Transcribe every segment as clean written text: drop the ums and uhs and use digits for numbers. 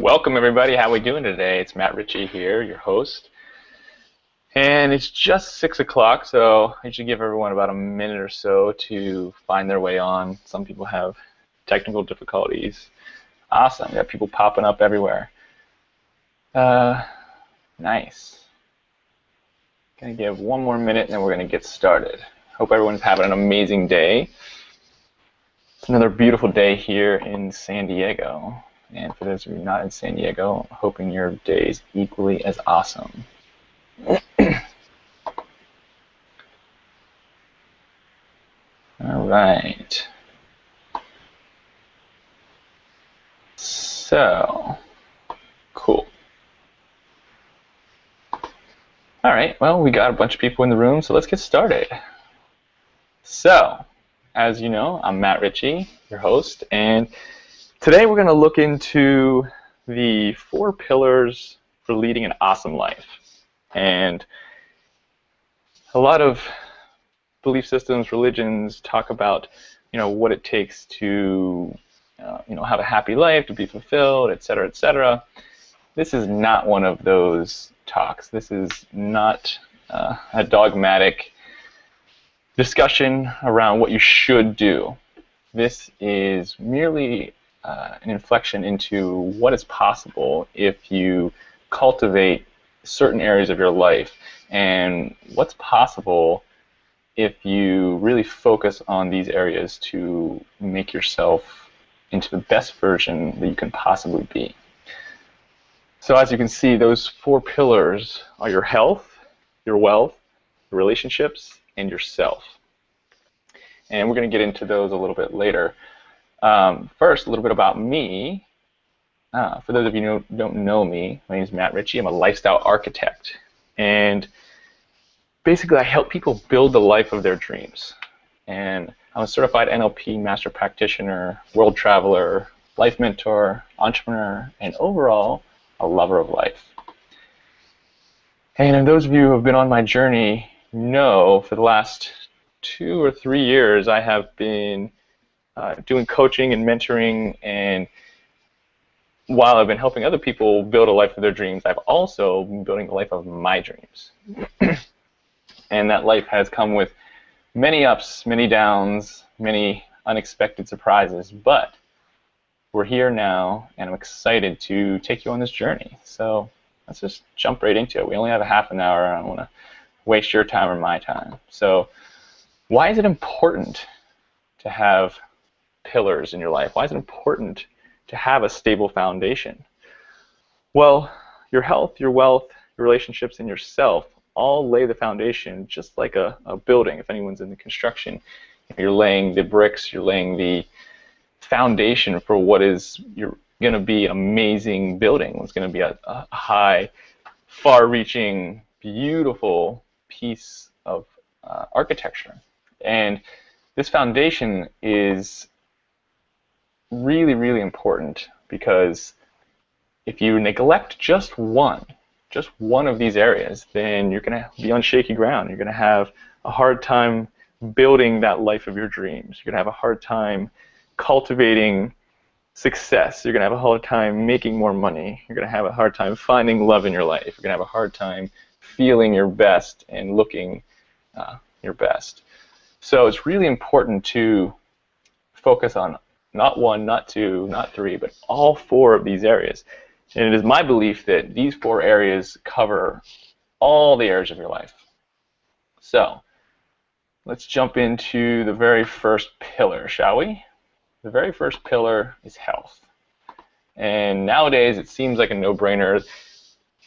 Welcome everybody. How are we doing today? It's Matt Ritchie here, your host. And it's just 6 o'clock, so I should give everyone about a minute or so to find their way on. Some people have technical difficulties. Awesome. We got people popping up everywhere. Nice. Gonna give one more minute and then we're gonna get started. Hope everyone's having an amazing day. It's another beautiful day here in San Diego. And for those of you not in San Diego, I'm hoping your day is equally as awesome. All right. So, cool. All right, well, we got a bunch of people in the room, so let's get started. So, as you know, I'm Matt Ritchie, your host, and today we're going to look into the 4 pillars for leading an awesome life. And a lot of belief systems, religions talk about, what it takes to, have a happy life, to be fulfilled, etc., etc. This is not one of those talks. This is not a dogmatic discussion around what you should do. This is merely an inflection into what is possible if you cultivate certain areas of your life, and what's possible if you really focus on these areas to make yourself into the best version that you can possibly be. So as you can see, those 4 pillars are your health, your wealth, your relationships, and yourself. And we're going to get into those a little bit later. First, a little bit about me. For those of you who don't know me, my name is Matt Ritchie. I'm a lifestyle architect. And basically, I help people build the life of their dreams. And I'm a certified NLP master practitioner, world traveler, life mentor, entrepreneur, and overall, a lover of life. And those of you who have been on my journey know for the last 2 or 3 years, I have been doing coaching and mentoring, and while I've been helping other people build a life of their dreams, I've also been building the life of my dreams. And that life has come with many ups, many downs, many unexpected surprises, but we're here now, and I'm excited to take you on this journey. So let's just jump right into it. We only have a half an hour, and I don't want to waste your time or my time. So why is it important to have pillars in your life? Why is it important to have a stable foundation? Well, your health, your wealth, your relationships, and yourself all lay the foundation, just like a building. If anyone's in the construction, you're laying the bricks, you're laying the foundation for what is going to be an amazing building. It's going to be a high, far-reaching, beautiful piece of architecture. And this foundation is really, really important, because if you neglect just one of these areas, then you're going to be on shaky ground. You're going to have a hard time building that life of your dreams. You're going to have a hard time cultivating success. You're going to have a hard time making more money. You're going to have a hard time finding love in your life. You're going to have a hard time feeling your best and looking your best. So it's really important to focus on not 1, not 2, not 3, but all 4 of these areas. And it is my belief that these 4 areas cover all the areas of your life. So let's jump into the very first pillar, shall we? The very first pillar is health. And nowadays it seems like a no-brainer.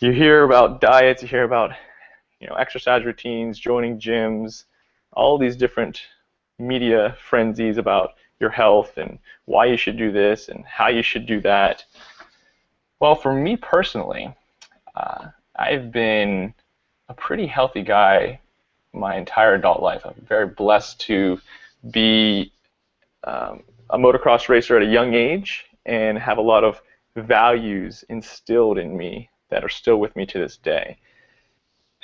You hear about diets, you hear about exercise routines, joining gyms, all these different media frenzies about your health and why you should do this and how you should do that. Well, for me personally, I've been a pretty healthy guy my entire adult life. I'm very blessed to be a motocross racer at a young age and have a lot of values instilled in me that are still with me to this day.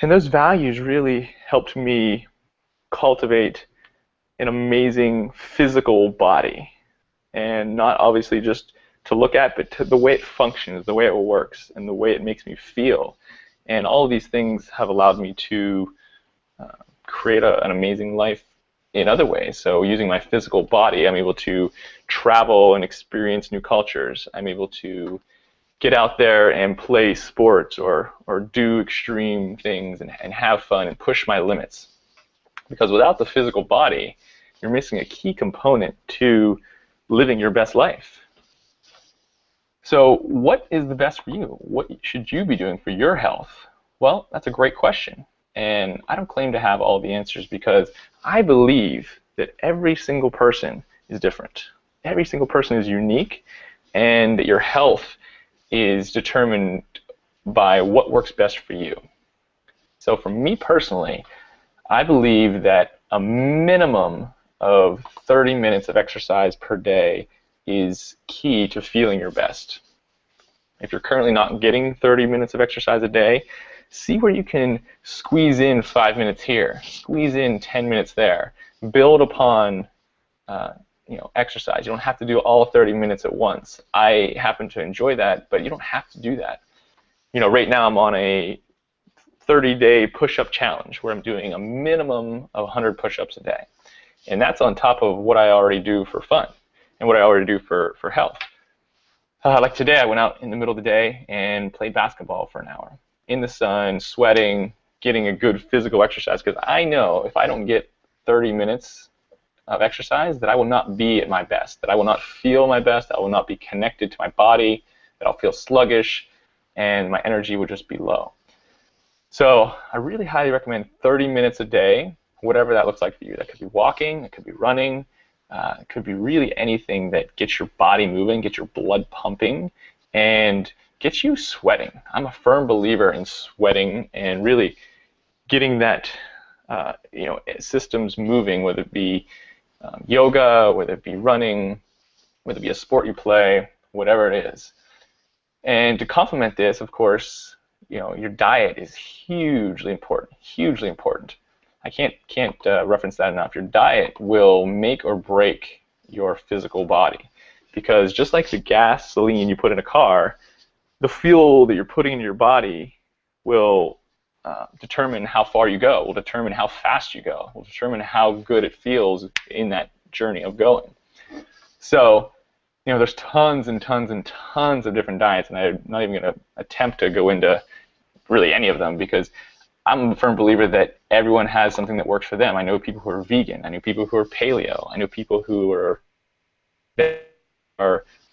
And those values really helped me cultivate an amazing physical body, and not obviously just to look at, but to the way it functions, the way it works, and the way it makes me feel. And all of these things have allowed me to create an amazing life in other ways. So using my physical body, I'm able to travel and experience new cultures. I'm able to get out there and play sports or do extreme things and have fun and push my limits. Because without the physical body, you're missing a key component to living your best life. So what is the best for you? What should you be doing for your health? Well, that's a great question. And I don't claim to have all the answers because I believe that every single person is different. Every single person is unique, and that your health is determined by what works best for you. So for me personally, I believe that a minimum of 30 minutes of exercise per day is key to feeling your best. If you're currently not getting 30 minutes of exercise a day, see where you can squeeze in 5 minutes here, squeeze in 10 minutes there, build upon exercise. You don't have to do all 30 minutes at once. I happen to enjoy that, but you don't have to do that. Right now I'm on a 30-day push-up challenge where I'm doing a minimum of 100 push-ups a day. And that's on top of what I already do for fun and what I already do for health. Like today, I went out in the middle of the day and played basketball for an hour in the sun, sweating, getting a good physical exercise, because I know if I don't get 30 minutes of exercise, that I will not be at my best, that I will not feel my best, I will not be connected to my body, that I'll feel sluggish, and my energy will just be low. So I really highly recommend 30 minutes a day, whatever that looks like for you. That could be walking, it could be running, it could be really anything that gets your body moving, gets your blood pumping, and gets you sweating. I'm a firm believer in sweating and really getting that systems moving, whether it be yoga, whether it be running, whether it be a sport you play, whatever it is. And to complement this, of course, your diet is hugely important, hugely important. I can't reference that enough. Your diet will make or break your physical body, because just like the gasoline you put in a car, the fuel that you're putting into your body will determine how far you go, will determine how fast you go, will determine how good it feels in that journey of going. So, there's tons and tons and tons of different diets, and I'm not even going to attempt to go into really any of them, because I'm a firm believer that everyone has something that works for them. I know people who are vegan, I know people who are paleo, I know people who are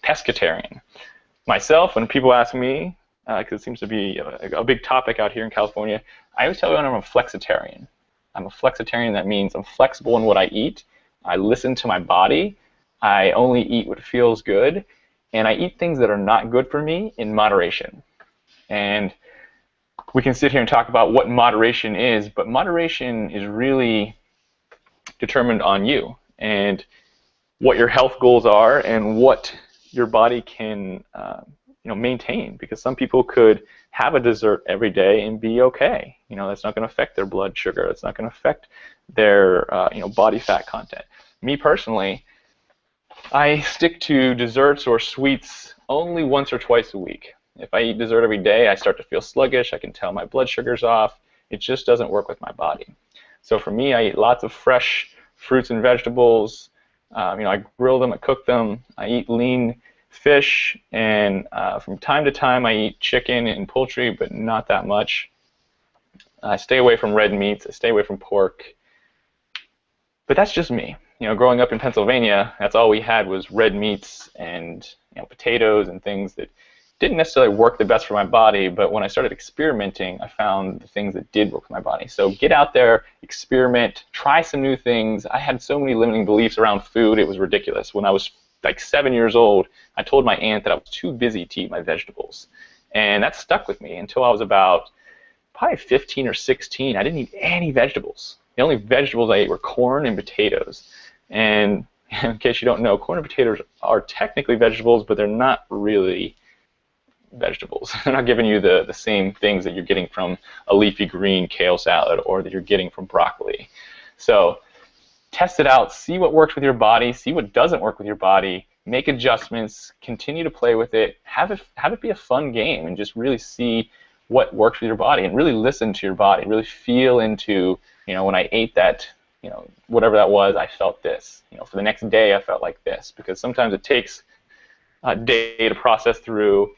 pescatarian. Myself, when people ask me, because it seems to be a big topic out here in California, I always tell everyone I'm a flexitarian. I'm a flexitarian. That means I'm flexible in what I eat. I listen to my body. I only eat what feels good. And I eat things that are not good for me in moderation. And we can sit here and talk about what moderation is, but moderation is really determined on you and what your health goals are and what your body can maintain, because some people could have a dessert every day and be okay. That's not going to affect their blood sugar. It's not going to affect their body fat content. Me personally, I stick to desserts or sweets only once or twice a week. If I eat dessert every day, I start to feel sluggish. I can tell my blood sugar's off. It just doesn't work with my body. So for me, I eat lots of fresh fruits and vegetables. I grill them, I cook them. I eat lean fish, and from time to time I eat chicken and poultry, but not that much. I stay away from red meats. I stay away from pork. But that's just me. Growing up in Pennsylvania, that's all we had was red meats and potatoes and things that didn't necessarily work the best for my body, but when I started experimenting, I found the things that did work for my body. So get out there, experiment, try some new things. I had so many limiting beliefs around food, it was ridiculous. When I was like 7 years old, I told my aunt that I was too busy to eat my vegetables. And that stuck with me until I was about probably 15 or 16. I didn't eat any vegetables. The only vegetables I ate were corn and potatoes. And in case you don't know, corn and potatoes are technically vegetables, but they're not really vegetables. They're not giving you the same things that you're getting from a leafy green kale salad or that you're getting from broccoli. So test it out, see what works with your body, see what doesn't work with your body, make adjustments, continue to play with it, have it be a fun game, and just really see what works with your body, and really listen to your body, really feel into, when I ate that, whatever that was, I felt this. For the next day, I felt like this, because sometimes it takes a day to process through.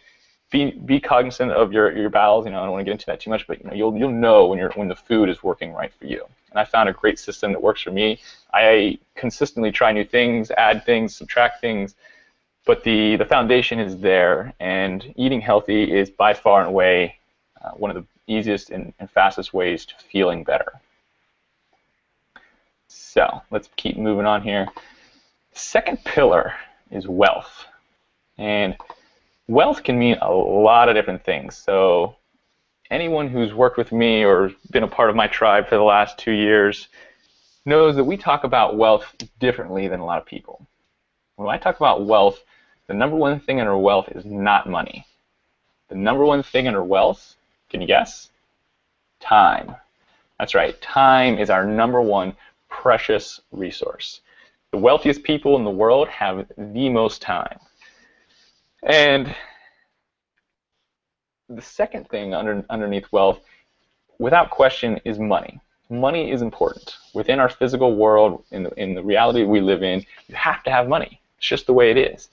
Be cognizant of your bowels. I don't want to get into that too much, but you'll know when the food is working right for you. And I found a great system that works for me. I consistently try new things, add things, subtract things, but the foundation is there. And eating healthy is by far and away one of the easiest and fastest ways to feeling better. So let's keep moving on here. The second pillar is wealth. And wealth can mean a lot of different things. So anyone who's worked with me or been a part of my tribe for the last 2 years knows that we talk about wealth differently than a lot of people. When I talk about wealth, the number one thing under wealth is not money. The number one thing under wealth, can you guess? Time. That's right. Time is our number one precious resource. The wealthiest people in the world have the most time. And the second thing underneath wealth, without question, is money. Money is important. Within our physical world, in the reality we live in, you have to have money. It's just the way it is.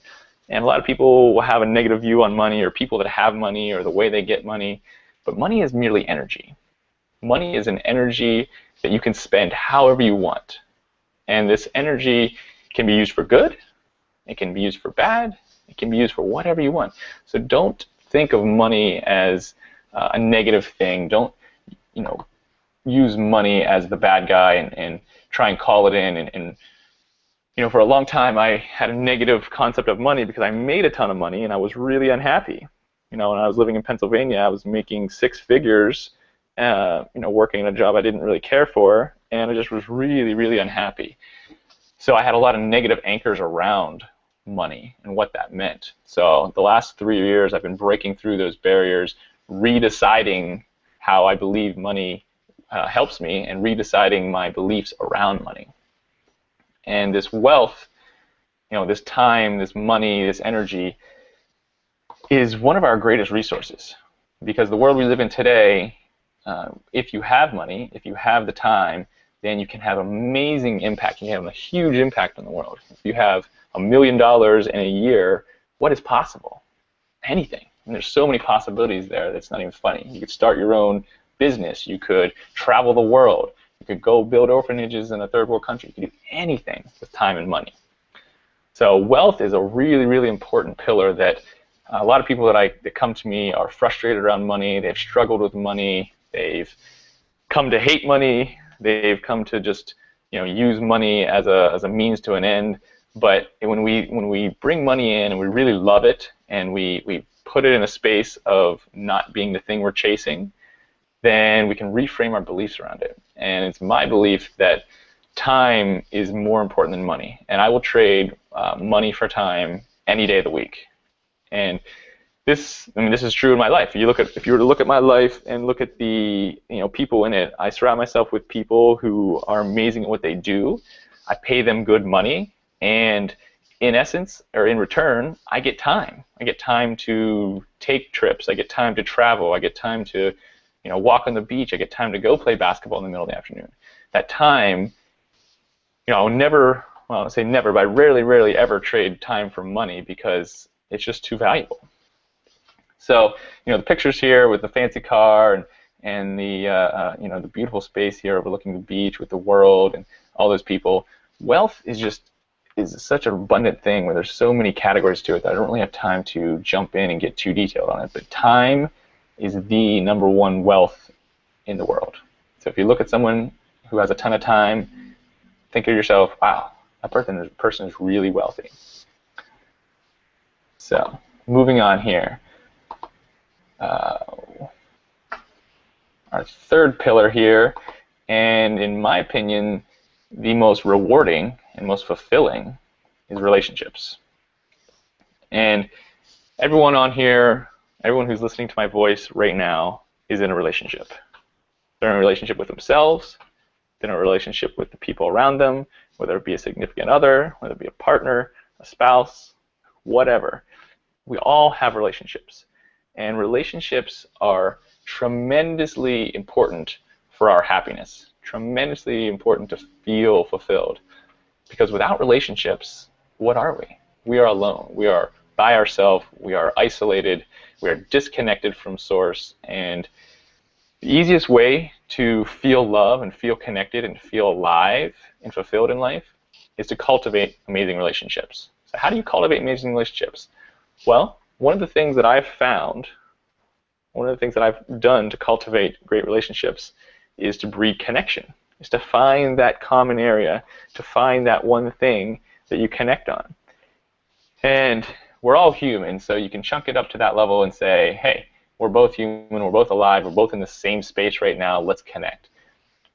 And a lot of people will have a negative view on money, or people that have money, or the way they get money. But money is merely energy. Money is an energy that you can spend however you want. And this energy can be used for good. It can be used for bad. It can be used for whatever you want. So don't think of money as a negative thing. Don't, use money as the bad guy and try and call it in. And for a long time, I had a negative concept of money because I made a ton of money and I was really unhappy. When I was living in Pennsylvania, I was making 6 figures, working in a job I didn't really care for, and I just was really, really unhappy. So I had a lot of negative anchors around money and what that meant. So the last 3 years, I've been breaking through those barriers, redeciding how I believe money helps me, and redeciding my beliefs around money. And this wealth, this time, this money, this energy, is one of our greatest resources. Because the world we live in today, if you have money, if you have the time, then you can have amazing impact. You can have a huge impact on the world. If you have $1 million in a year, what is possible? Anything. And there's so many possibilities there that's not even funny. You could start your own business. You could travel the world. You could go build orphanages in a third world country. You could do anything with time and money. So wealth is a really, really important pillar that a lot of people that come to me are frustrated around money. They've struggled with money. They've come to hate money. They've come to just use money as a means to an end. But when we bring money in and we really love it, and we put it in a space of not being the thing we're chasing, then we can reframe our beliefs around it. And it's my belief that time is more important than money, and I will trade money for time any day of the week. And this is true in my life. If you were to look at my life and look at the people in it, I surround myself with people who are amazing at what they do. I pay them good money, and in essence, or in return, I get time. I get time to take trips. I get time to travel. I get time to walk on the beach. I get time to go play basketball in the middle of the afternoon. That time, I'll never, well, I say never, but I rarely ever trade time for money because it's just too valuable. So, the pictures here with the fancy car and the the beautiful space here overlooking the beach with the world and all those people. Wealth is such an abundant thing where there's so many categories to it that I don't really have time to jump in and get too detailed on it. But time is the number one wealth in the world. So if you look at someone who has a ton of time, think of yourself, wow, that person is really wealthy. So moving on here. Our third pillar here, and in my opinion, the most rewarding and most fulfilling, is relationships. And everyone on here, everyone who's listening to my voice right now is in a relationship. They're in a relationship with themselves, they're in a relationship with the people around them, whether it be a significant other, whether it be a partner, a spouse, whatever. We all have relationships. And relationships are tremendously important for our happiness, tremendously important to feel fulfilled. Because without relationships, what are we? We are alone. We are by ourselves. We are isolated. We are disconnected from source. And the easiest way to feel love and feel connected and feel alive and fulfilled in life is to cultivate amazing relationships. So how do you cultivate amazing relationships? Well, one of the things that I've found, one of the things that I've done to cultivate great relationships is to breed connection, is to find that common area, to find that one thing that you connect on. And we're all human, so you can chunk it up to that level and say, hey, we're both human, we're both alive, we're both in the same space right now, let's connect.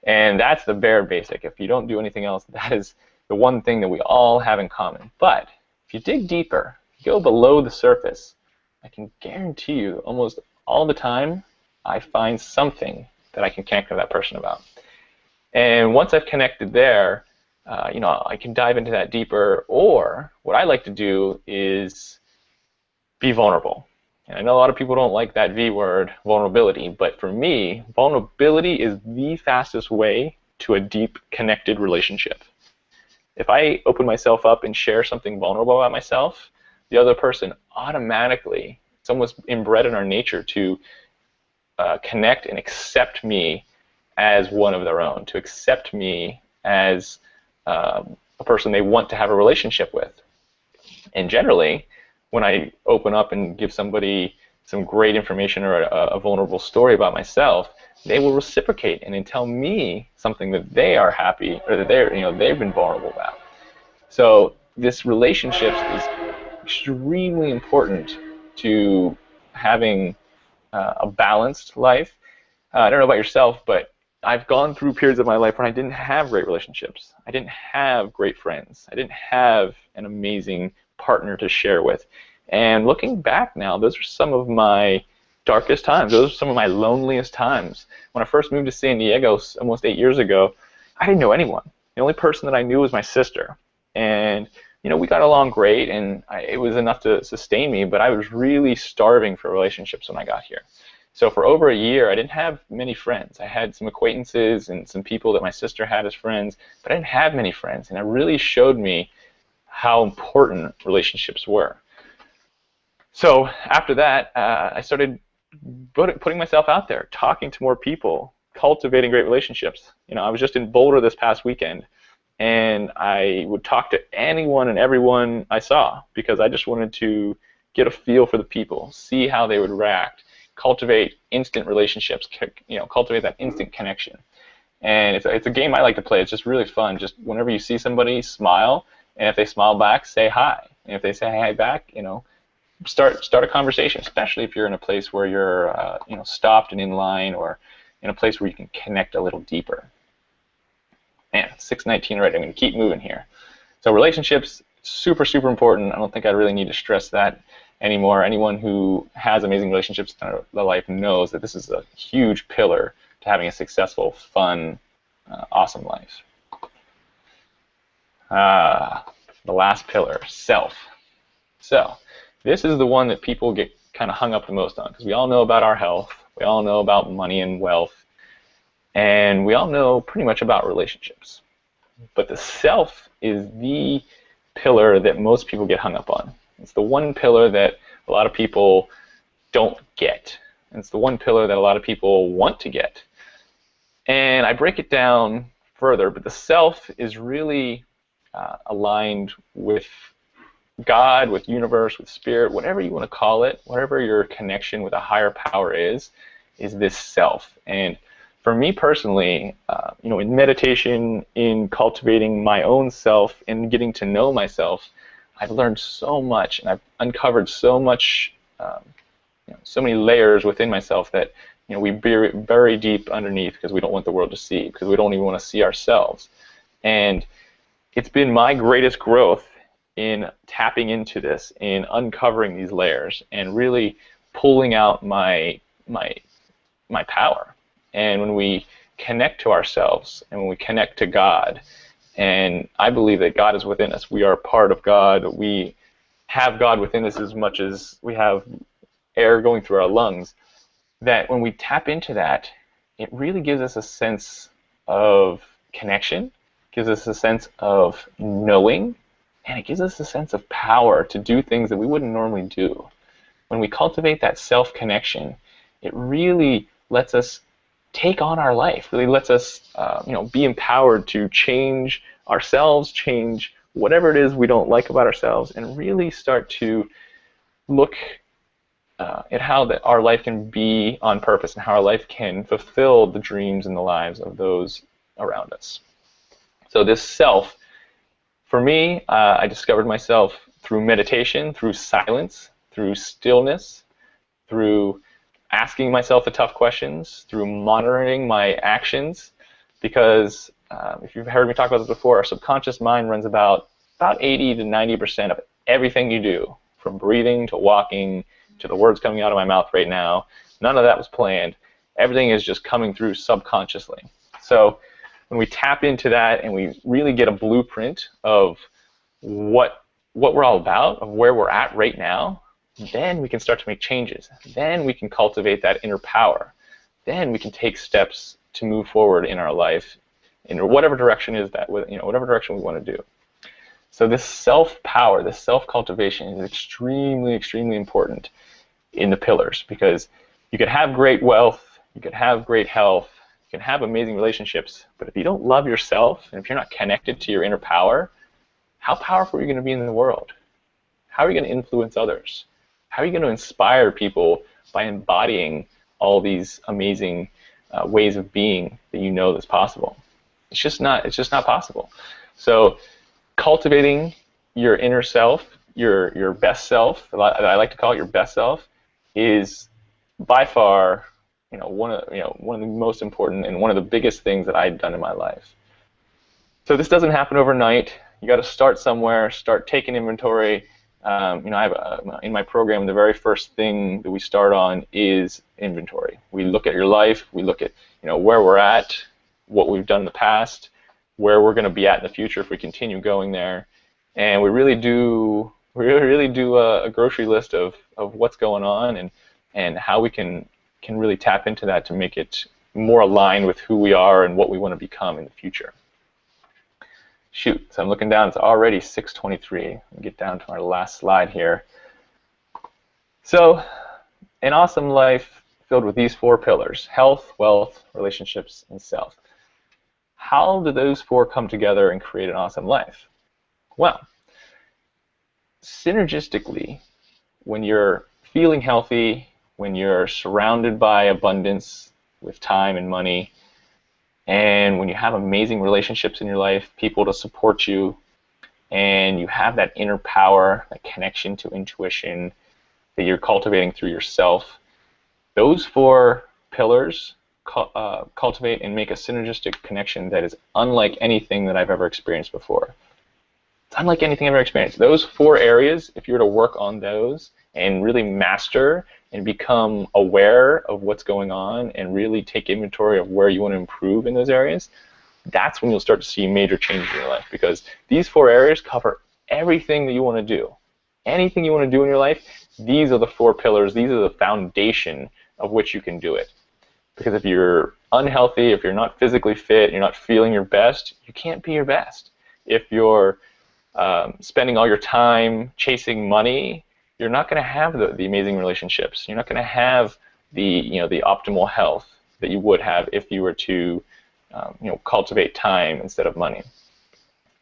And that's the bare basic. If you don't do anything else, that is the one thing that we all have in common. But if you dig deeper, go below the surface, I can guarantee you almost all the time I find something that I can connect with that person about. And once I've connected there, I can dive into that deeper, or what I like to do is be vulnerable. And I know a lot of people don't like that V word, vulnerability, but for me, vulnerability is the fastest way to a deep, connected relationship. If I open myself up and share something vulnerable about myself, the other person automatically, it's almost inbred in our nature to connect and accept me as one of their own, to accept me as a person they want to have a relationship with. And generally, when I open up and give somebody some great information or a vulnerable story about myself, they will reciprocate and then tell me something that they are happy or that they've been vulnerable about. So this relationship is extremely important to having a balanced life. I don't know about yourself, but I've gone through periods of my life when I didn't have great relationships. I didn't have great friends. I didn't have an amazing partner to share with. And looking back now, those are some of my darkest times. Those are some of my loneliest times. When I first moved to San Diego almost 8 years ago, I didn't know anyone. The only person that I knew was my sister. And we got along great, and it was enough to sustain me, but I was really starving for relationships when I got here. So for over a year, I didn't have many friends. I had some acquaintances and some people that my sister had as friends, but I didn't have many friends, and it really showed me how important relationships were. So after that, I started putting myself out there, talking to more people, cultivating great relationships. I was just in Boulder this past weekend, and I would talk to anyone and everyone I saw because I just wanted to get a feel for the people, see how they would react, cultivate instant relationships, cultivate that instant connection. And it's a game I like to play. It's just really fun. Just whenever you see somebody, smile, and if they smile back, say hi. And if they say hi back, start a conversation, especially if you're in a place where you're stopped and in line, or in a place where you can connect a little deeper. Man, 6:19 already. I'm going to keep moving here. So relationships, super, super important. I don't think I really need to stress that anymore. Anyone who has amazing relationships in their life knows that this is a huge pillar to having a successful, fun, awesome life. The last pillar, self. So this is the one that people get kind of hung up the most on, because we all know about our health, we all know about money and wealth, and we all know pretty much about relationships. But the self is the pillar that most people get hung up on. It's the one pillar that a lot of people don't get. And it's the one pillar that a lot of people want to get. And I break it down further, but the self is really aligned with God, with universe, with spirit, whatever you want to call it, whatever your connection with a higher power is this self. And for me personally, in meditation, in cultivating my own self, and getting to know myself, I've learned so much, and I've uncovered so much, so many layers within myself that we bury deep underneath because we don't want the world to see, because we don't even want to see ourselves. And it's been my greatest growth in tapping into this, in uncovering these layers, and really pulling out my power. And when we connect to ourselves, and when we connect to God, and I believe that God is within us, we are part of God, we have God within us as much as we have air going through our lungs, that when we tap into that, it really gives us a sense of connection, gives us a sense of knowing, and it gives us a sense of power to do things that we wouldn't normally do. When we cultivate that self-connection, it really lets us take on our life, really lets us be empowered to change ourselves, change whatever it is we don't like about ourselves, and really start to look at how our life can be on purpose and how our life can fulfill the dreams and the lives of those around us. So this self, for me, I discovered myself through meditation, through silence, through stillness, through asking myself the tough questions, through monitoring my actions, because if you've heard me talk about this before, our subconscious mind runs about 80 to 90% of everything you do, from breathing to walking to the words coming out of my mouth right now. None of that was planned. Everything is just coming through subconsciously. So when we tap into that and we really get a blueprint of what we're all about, of where we're at right now, then we can start to make changes. Then we can cultivate that inner power. Then we can take steps to move forward in our life in whatever direction is that, whatever direction we want to do. So this self-power, this self-cultivation is extremely, extremely important in the pillars, because you could have great wealth, you could have great health, you can have amazing relationships, but if you don't love yourself and if you're not connected to your inner power, how powerful are you going to be in the world? How are you going to influence others? How are you going to inspire people by embodying all these amazing ways of being that you know that's possible? It's just not possible. So cultivating your inner self, your best self, I like to call it your best self, is by far one of the most important and one of the biggest things that I've done in my life. So this doesn't happen overnight. You got to start somewhere, start taking inventory. I have in my program, the very first thing that we start on is inventory. We look at your life, we look at where we're at, what we've done in the past, where we're going to be at in the future if we continue going there, and we really do a grocery list of what's going on and how we can really tap into that to make it more aligned with who we are and what we want to become in the future. Shoot, so I'm looking down, it's already 6:23. We'll get down to our last slide here. So, an awesome life filled with these 4 pillars: health, wealth, relationships, and self. How do those 4 come together and create an awesome life? Well, synergistically, when you're feeling healthy, when you're surrounded by abundance with time and money, and when you have amazing relationships in your life, people to support you, and you have that inner power, that connection to intuition that you're cultivating through yourself, those 4 pillars cultivate and make a synergistic connection that is unlike anything that I've ever experienced before. It's unlike anything I've ever experienced. Those 4 areas, if you were to work on those and really master and become aware of what's going on and really take inventory of where you want to improve in those areas, that's when you'll start to see major changes in your life, because these 4 areas cover everything that you want to do. Anything you want to do in your life, these are the 4 pillars, these are the foundation of which you can do it. Because if you're unhealthy, if you're not physically fit, you're not feeling your best, you can't be your best. If you're spending all your time chasing money, you're not going to have the amazing relationships. You're not going to have the optimal health that you would have if you were to cultivate time instead of money.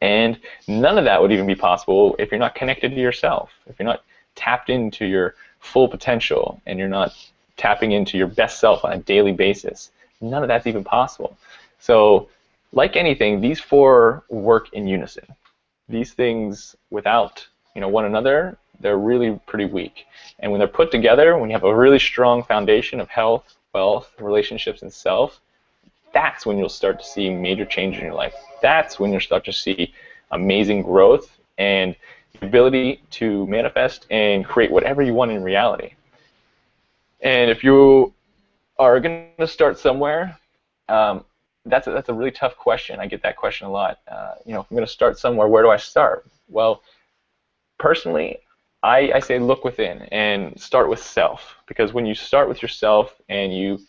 And none of that would even be possible if you're not connected to yourself, if you're not tapped into your full potential and you're not tapping into your best self on a daily basis. None of that's even possible. So, like anything, these 4 work in unison. These things, without one another, they're really pretty weak. And when they're put together, when you have a really strong foundation of health, wealth, relationships, and self, that's when you'll start to see major change in your life. That's when you'll start to see amazing growth and the ability to manifest and create whatever you want in reality. And if you are going to start somewhere, that's a really tough question. I get that question a lot. If I'm going to start somewhere, where do I start? Well, personally, I say look within and start with self, because when you start with yourself and you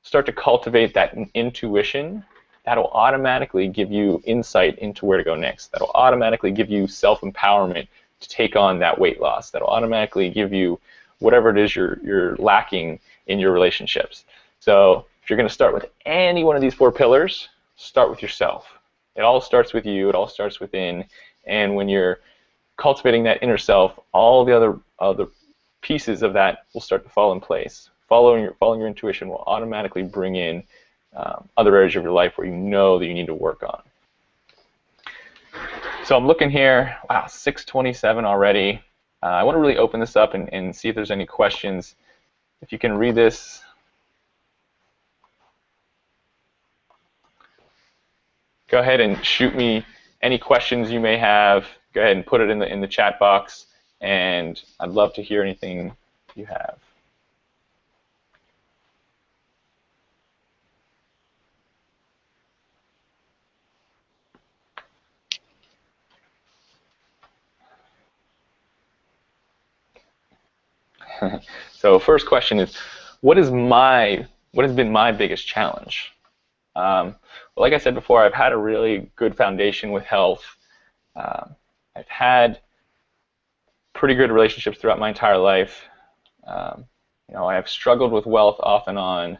start to cultivate that intuition, that'll automatically give you insight into where to go next. That'll automatically give you self-empowerment to take on that weight loss. That'll automatically give you whatever it is you're lacking in your relationships. So if you're going to start with any one of these 4 pillars, start with yourself. It all starts with you. It all starts within. And when you're cultivating that inner self, all the other pieces of that will start to fall in place. Following your intuition will automatically bring in other areas of your life where you know that you need to work on. So I'm looking here, wow, 6:27 already. I want to really open this up and see if there's any questions. If you can read this. Go ahead and shoot me any questions you may have. Go ahead and put it in the chat box, and I'd love to hear anything you have. So first question is, what has been my biggest challenge? Well, like I said before, I've had a really good foundation with health. I've had pretty good relationships throughout my entire life. I have struggled with wealth off and on,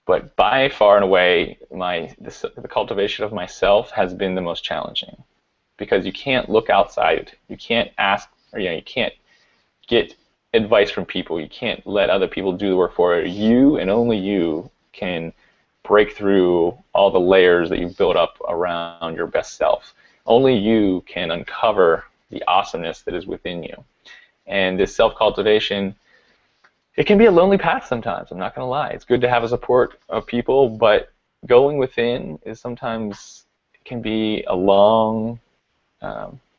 but by far and away, the cultivation of myself has been the most challenging, because you can't look outside, you can't ask, or you can't get advice from people, you can't let other people do the work for you. You and only you can break through all the layers that you've built up around your best self. Only you can uncover the awesomeness that is within you. And this self-cultivation, it can be a lonely path sometimes, I'm not going to lie. It's good to have a support of people, but going within is sometimes, it can be a long,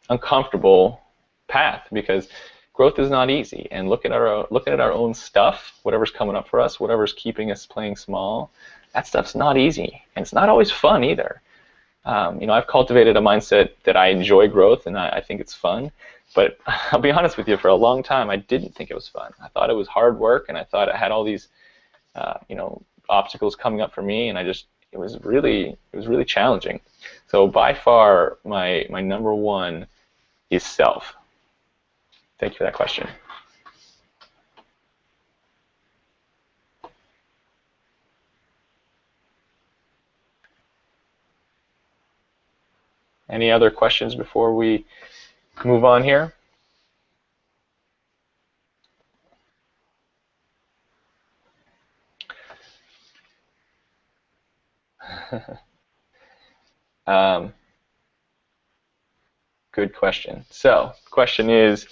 uncomfortable path, because growth is not easy. And looking at our own stuff, whatever's coming up for us, whatever's keeping us playing small, that stuff's not easy, and it's not always fun either. I've cultivated a mindset that I enjoy growth and I think it's fun, but I'll be honest with you, for a long time I didn't think it was fun. I thought it was hard work, and I thought I had all these obstacles coming up for me, and it was really challenging. So by far my number one is self. Thank you for that question. Any other questions before we move on here? Good question. So, the question is,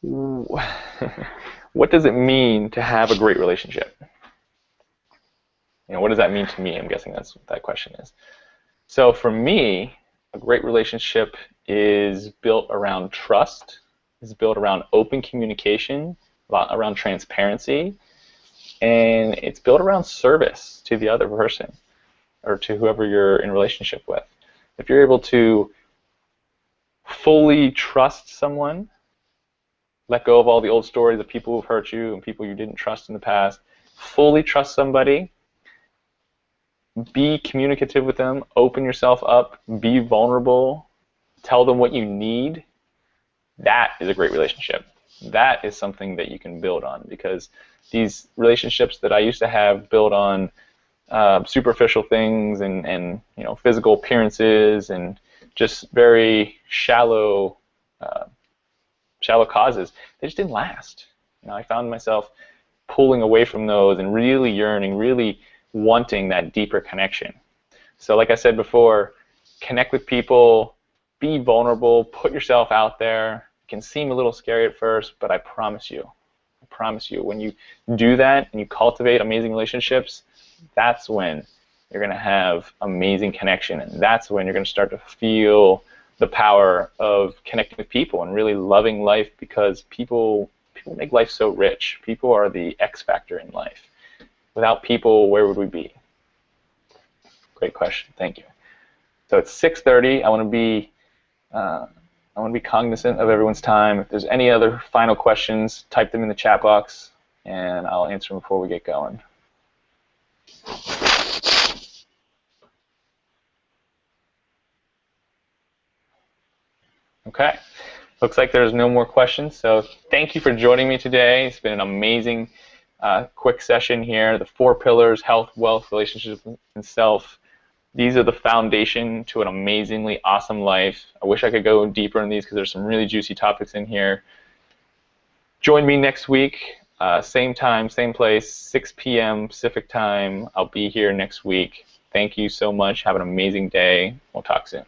what does it mean to have a great relationship? What does that mean to me? I'm guessing that's what that question is. So for me, a great relationship is built around trust, is built around open communication, around transparency, and it's built around service to the other person or to whoever you're in relationship with. If you're able to fully trust someone, let go of all the old stories of people who've hurt you and people you didn't trust in the past, fully trust somebody, be communicative with them, open yourself up, be vulnerable, tell them what you need, that is a great relationship. That is something that you can build on, because these relationships that I used to have built on superficial things and physical appearances and just very shallow causes, they just didn't last. I found myself pulling away from those and really yearning, really wanting that deeper connection. So like I said before, connect with people, be vulnerable, put yourself out there. It can seem a little scary at first, but I promise you, when you do that and you cultivate amazing relationships, that's when you're going to have amazing connection, and that's when you're going to start to feel the power of connecting with people and really loving life, because people make life so rich. People are the X factor in life. Without people, where would we be? Great question. Thank you. So it's 6:30. I want to I want to be cognizant of everyone's time. If there's any other final questions, type them in the chat box, and I'll answer them before we get going. Okay. Looks like there's no more questions, so thank you for joining me today. It's been an amazing quick session here. The 4 pillars: health, wealth, relationships, and self. These are the foundation to an amazingly awesome life. I wish I could go deeper in these because there's some really juicy topics in here. Join me next week, same time, same place, 6 p.m. Pacific time. I'll be here next week. Thank you so much. Have an amazing day. We'll talk soon.